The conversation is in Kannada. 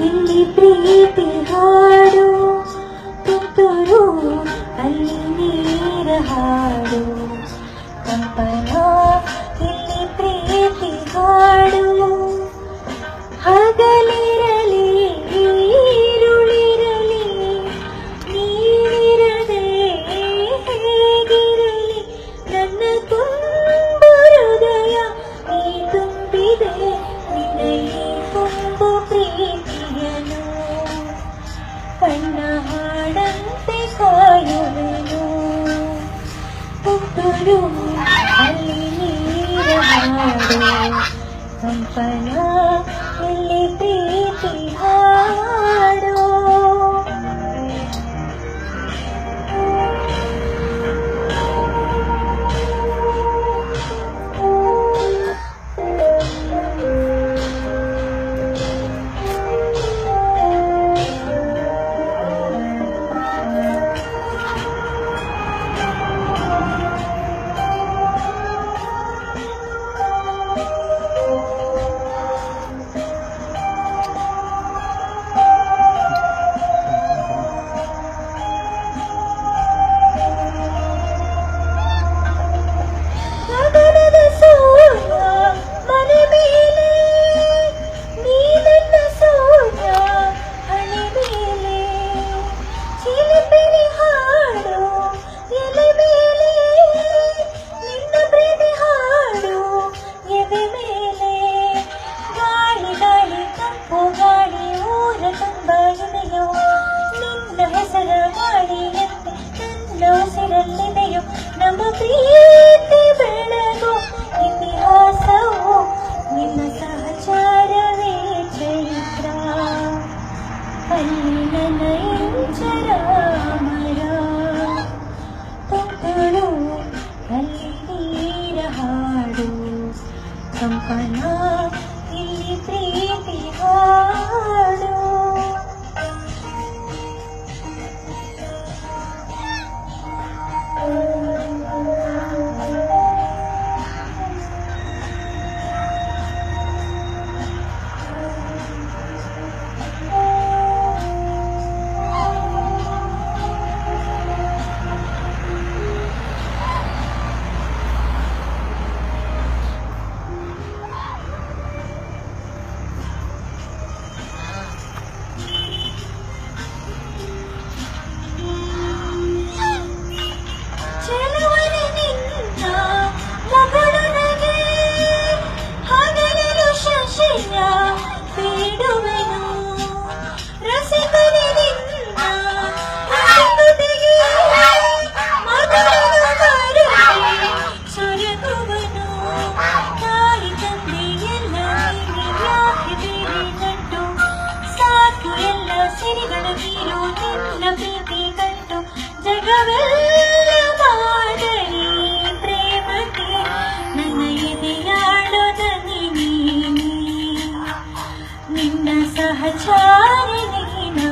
ಇಲ್ಲಿ ಪ್ರೀತಿ ಹಾಡು ತುಂತುರು ಅಲ್ಲಿ ನೀರ ಹಾಡು ಕಂಪನ ಇಲ್ಲಿ ಪ್ರೀತಿ ಹಾಡು ಹಗಲಿರಲಿ ಈರುಳಿರಲಿ ನೀರಿರದೆ ಹೇಗಿರಲಿ ನನ್ನ ತುಂಬು ಹೃದಯ ನೀ ತುಂಬಿದೆ ನಿನಗೆ ತುಂಬು ಪ್ರೀತಿಯನು ಕಣ್ಣ ಹಾಡಂತೆ ಕಾಯುವೆನು ತುಂತುರು ಅಲ್ಲಿ ನೀರ ಹಾಡು ಕಂಪನ ಇಲ್ಲಿ ಪ್ರೀತಿ ಹಾಡು ನಮ್ಮ ಪ್ರೀತಿ ಬೆಳಗು ಇತಿಹಾಸವು ನಿನ್ನ ಸಹಚಾರವೇ ಚೈತ್ರ ಅಲ್ಲಿ ನನ್ನ ಇಂಚರಾಮರ ತುಂತುರು ಅಲ್ಲಿ ನೀರ ಹಾಡು ಕಂಪನ ಇಲ್ಲಿ ಪ್ರೀತಿ ಹಾಡು ಜಗವೆಲ್ಲ ಮಾದರಿ ಪ್ರೇಮಕ್ಕೆ ನನ್ನ ಎದೆಯಾಡೋದ ನೀನೇ ನಿನ್ನ ಸಹಚಾರಿ ನೀನಾ